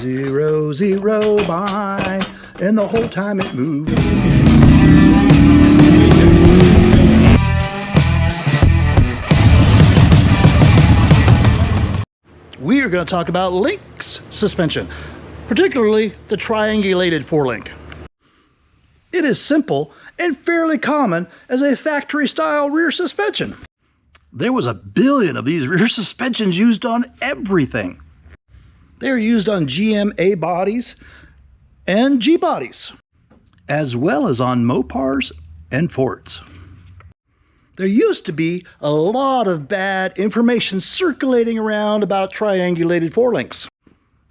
0, 0 bind, and the whole time it moves. We are going to talk about links suspension, particularly the triangulated four-link. It is simple and fairly common as a factory-style rear suspension. There was 1 billion of these rear suspensions used on everything. They are used on GM A bodies and G bodies, as well as on Mopars and Fords. There used to be a lot of bad information circulating around about triangulated four-links.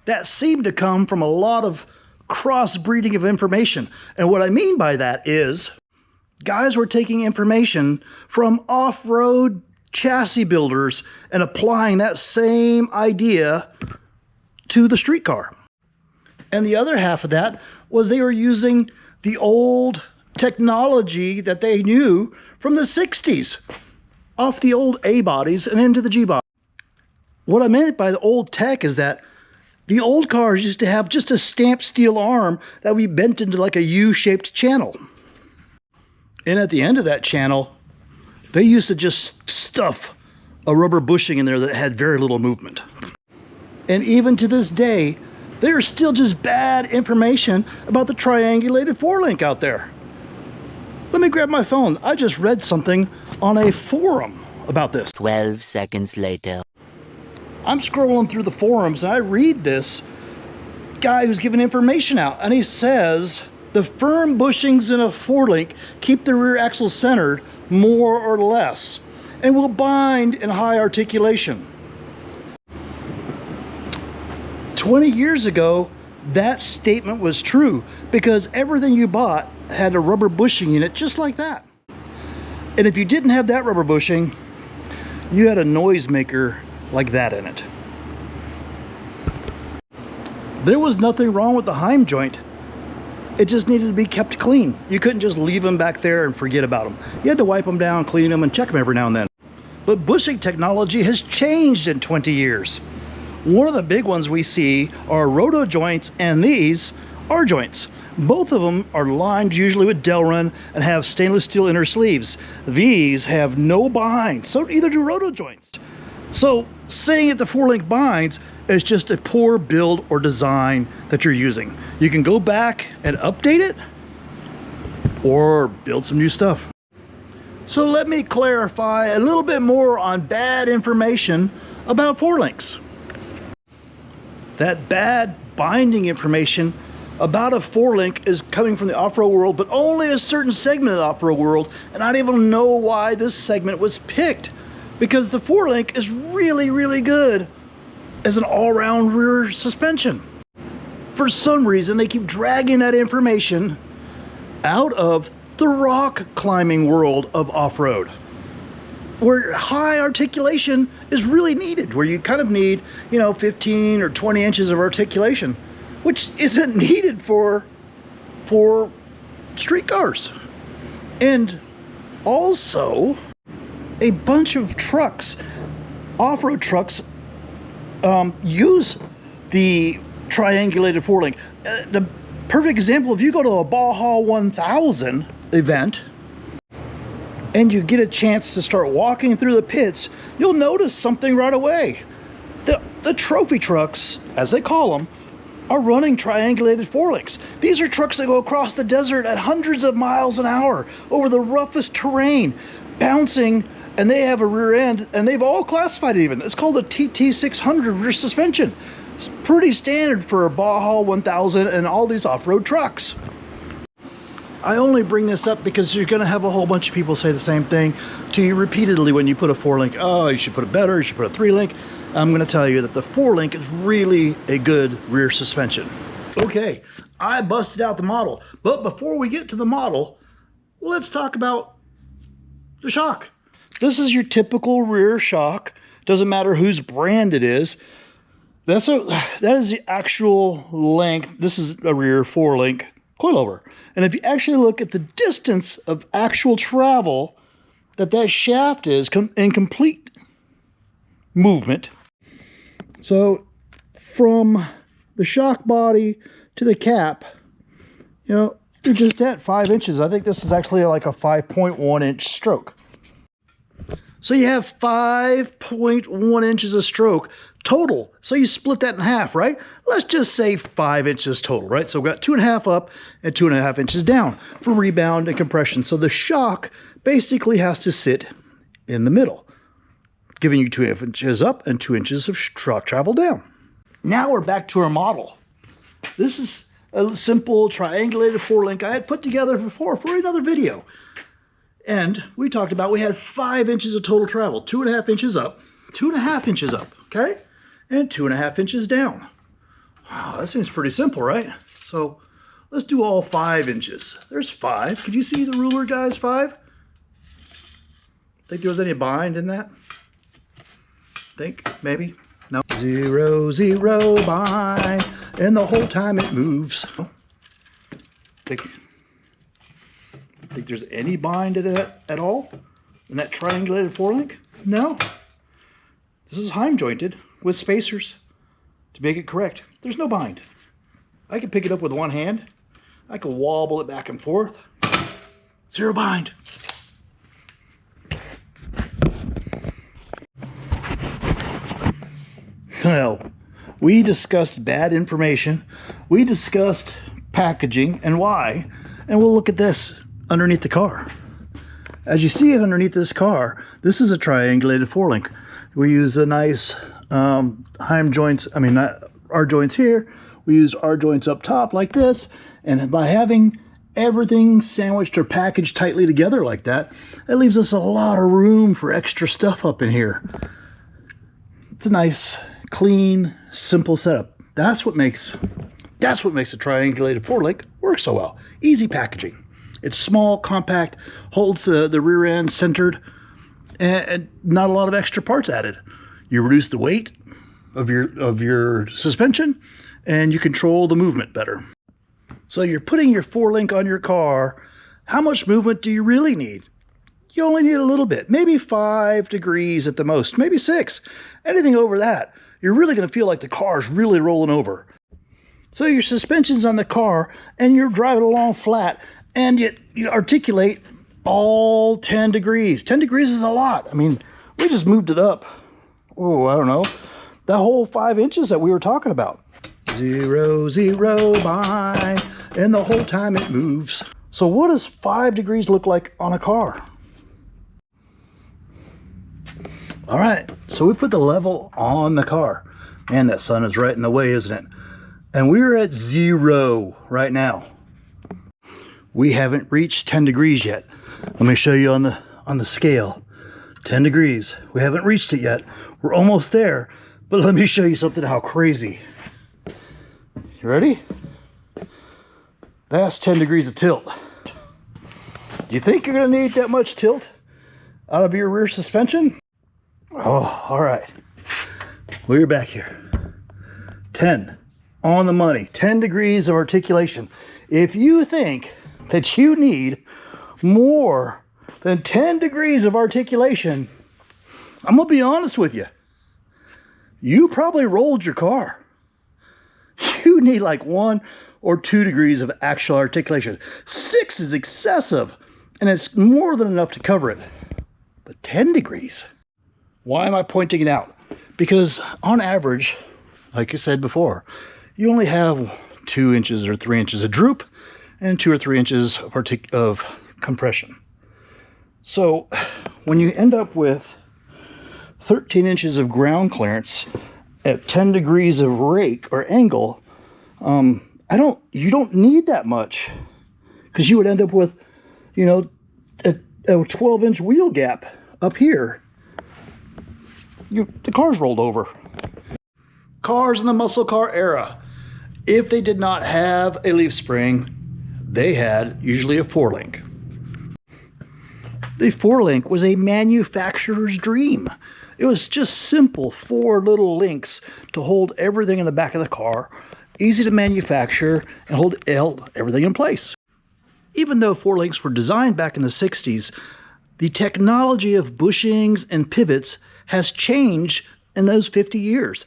That seemed to come from a lot of crossbreeding of information. And what I mean by that is guys were taking information from off-road chassis builders and applying that same idea to the street car. And the other half of that was they were using the old technology that they knew from the 60s off the old A bodies and into the G body. What I meant by the old tech is that the old cars used to have just a stamped steel arm that we bent into like a U-shaped channel. And at the end of that channel, they used to just stuff a rubber bushing in there that had very little movement. And even to this day, there's still just bad information about the triangulated four-link out there. Let me grab my phone. I just read something on a forum about this. 12 seconds later. I'm scrolling through the forums and I read this guy who's giving information out, and he says the firm bushings in a four-link keep the rear axle centered more or less and will bind in high articulation. 20 years ago, that statement was true because everything you bought had a rubber bushing in it just like that. And if you didn't have that rubber bushing, you had a noisemaker like that in it. There was nothing wrong with the Heim joint. It just needed to be kept clean. You couldn't just leave them back there and forget about them. You had to wipe them down, clean them, and check them every now and then. But bushing technology has changed in 20 years. One of the big ones we see are roto joints, and these are joints. Both of them are lined usually with Delrin and have stainless steel inner sleeves. These have no bind, so neither do roto joints. So saying that the four-link binds is just a poor build or design that you're using. You can go back and update it or build some new stuff. So let me clarify a little bit more on bad information about four-links. That bad binding information about a four-link is coming from the off-road world, but only a certain segment of the off-road world, and I don't even know why this segment was picked, because the four-link is really, really good as an all-round rear suspension. For some reason, they keep dragging that information out of the rock climbing world of off-road, where high articulation is really needed, where you kind of need, 15 or 20 inches of articulation, which isn't needed for street cars. And also, a bunch of trucks, off-road trucks, use the triangulated four-link. The perfect example, if you go to a Baja 1000 event and you get a chance to start walking through the pits, you'll notice something right away. The trophy trucks, as they call them, are running triangulated four-links. These are trucks that go across the desert at hundreds of miles an hour over the roughest terrain, bouncing, and they have a rear end, and they've all classified it even. It's called a TT600 rear suspension. It's pretty standard for a Baja 1000 and all these off-road trucks. I only bring this up because you're going to have a whole bunch of people say the same thing to you repeatedly when you put a four-link. Oh, you should put it better, you should put a three-link. I'm going to tell you that the four-link is really a good rear suspension. Okay, I busted out the model, but before we get to the model, let's talk about the shock. This is your typical rear shock. Doesn't matter whose brand it is. That is the actual length. This is a rear four-link coilover. And if you actually look at the distance of actual travel that shaft is in complete movement. So from the shock body to the cap, you know, you're just at 5 inches. I think this is actually like a 5.1 inch stroke. So you have 5.1 inches of stroke total. So you split that in half, right? Let's just say 5 inches total, right? So we've got 2.5 up and 2.5 inches down for rebound and compression. So the shock basically has to sit in the middle, giving you 2 inches up and 2 inches of travel down. Now we're back to our model. This is a simple triangulated 4-link I had put together before for another video. And we talked about we had 5 inches of total travel, 2.5 inches up, 2.5 inches up, okay? And 2.5 inches down. Wow, that seems pretty simple, right? So let's do all 5 inches. There's 5. Could you see the ruler, guys? 5? Think there was any bind in that? Think, maybe? No. 0, 0 bind, and the whole time it moves. Think there's any bind in that at all? In that triangulated 4-link? No. This is Heim jointed with spacers to make it correct. There's no bind. I can pick it up with one hand. I can wobble it back and forth. 0 bind. Well, we discussed bad information. We discussed packaging and why. And we'll look at this underneath the car. As you see it underneath this car, this is a triangulated 4-link. We use a nice Heim joints, not our joints here. We used our joints up top like this. And by having everything sandwiched or packaged tightly together like that, it leaves us a lot of room for extra stuff up in here. It's a nice, clean, simple setup. That's what makes a triangulated 4-link work so well. Easy packaging. It's small, compact, holds the rear end centered, and not a lot of extra parts added. You reduce the weight of your suspension, and you control the movement better. So you're putting your 4-link on your car. How much movement do you really need? You only need a little bit, maybe 5 degrees at the most, maybe 6. Anything over that, you're really going to feel like the car's really rolling over. So your suspension's on the car, and you're driving along flat, and you articulate all 10 degrees. 10 degrees is a lot. We just moved it up. Oh, I don't know. That whole 5 inches that we were talking about. 0, 0 bind, and the whole time it moves. So what does 5 degrees look like on a car? All right, so we put the level on the car. Man, that sun is right in the way, isn't it? And we're at 0 right now. We haven't reached 10 degrees yet. Let me show you on the scale. 10 degrees. We haven't reached it yet. We're almost there. But let me show you something how crazy. You ready? That's 10 degrees of tilt. Do you think you're going to need that much tilt out of your rear suspension? Oh, all right. We're back here. 10 on the money. 10 degrees of articulation. If you think that you need more than 10 degrees of articulation, I'm going to be honest with you. You probably rolled your car. You need like 1 or 2 degrees of actual articulation. 6 is excessive, and it's more than enough to cover it. But 10 degrees? Why am I pointing it out? Because on average, like I said before, you only have 2 inches or 3 inches of droop and 2 or 3 inches of compression. So when you end up with 13 inches of ground clearance at 10 degrees of rake or angle, you don't need that much, because you would end up with, a 12-inch wheel gap up here. The car's rolled over. Cars in the muscle car era, if they did not have a leaf spring, they had usually a 4-link. The 4-link was a manufacturer's dream. It was just simple 4 little links to hold everything in the back of the car, easy to manufacture, and held everything in place. Even though 4-links were designed back in the 60s, the technology of bushings and pivots has changed in those 50 years.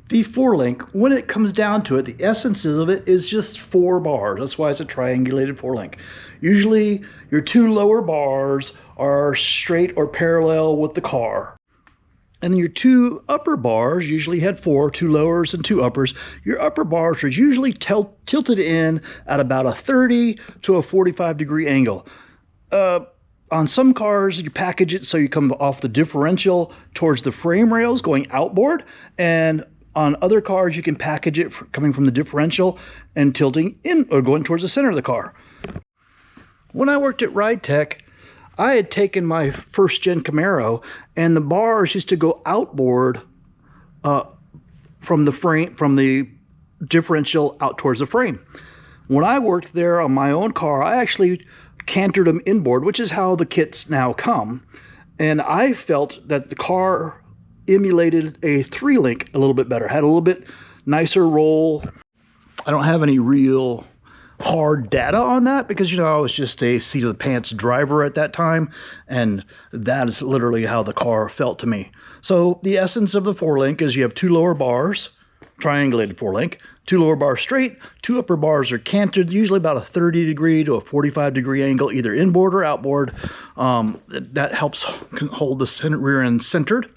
The four-link, when it comes down to it, the essence of it is just 4 bars. That's why it's a triangulated four-link. Usually, your 2 lower bars are straight or parallel with the car. And then your 2 upper bars usually had 4, 2 lowers and 2 uppers. Your upper bars are usually tilted in at about a 30 to a 45 degree angle. On some cars, you package it so you come off the differential towards the frame rails going outboard, and on other cars, you can package it coming from the differential and tilting in or going towards the center of the car. When I worked at Ride Tech, I had taken my first-gen Camaro, and the bars used to go outboard from the differential out towards the frame. When I worked there on my own car, I actually cantered them inboard, which is how the kits now come. And I felt that the car emulated a 3-link a little bit better, had a little bit nicer roll. I don't have any real hard data on that because, you know, I was just a seat of the pants driver at that time, and that is literally how the car felt to me. So the essence of the 4-link is you have 2 lower bars, triangulated 4-link, 2 lower bars straight, 2 upper bars are canted, usually about a 30 degree to a 45 degree angle, either inboard or outboard. That helps hold the rear end centered.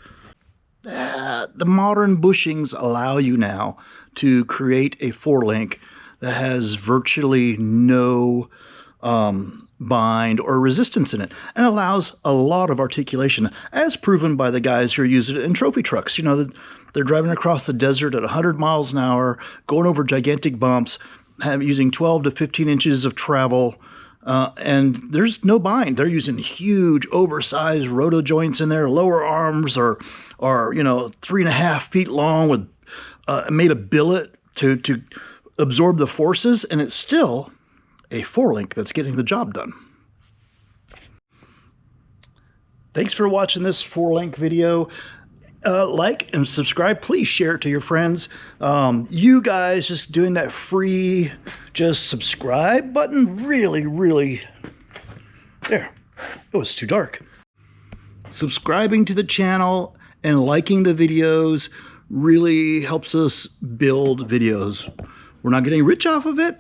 The modern bushings allow you now to create a 4-link that has virtually no bind or resistance in it, and allows a lot of articulation, as proven by the guys who are using it in trophy trucks. You know, they're driving across the desert at 100 miles an hour, going over gigantic bumps, using 12 to 15 inches of travel, and there's no bind. They're using huge, oversized roto joints in there. Lower arms are 3.5 feet long with made of billet to absorb the forces, and it's still a 4-link that's getting the job done. Thanks for watching this 4-link video. Like and subscribe. Please share it to your friends. You guys just doing that free just subscribe button really there. It was too dark. Subscribing to the channel and liking the videos really helps us build videos. We're not getting rich off of it,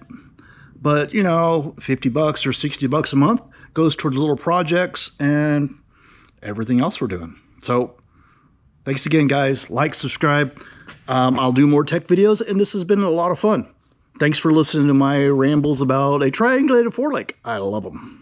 but you know, $50 or $60 a month goes towards little projects and everything else we're doing. So thanks again, guys. Like, subscribe. I'll do more tech videos, and this has been a lot of fun. Thanks for listening to my rambles about a triangulated 4-link. I love them.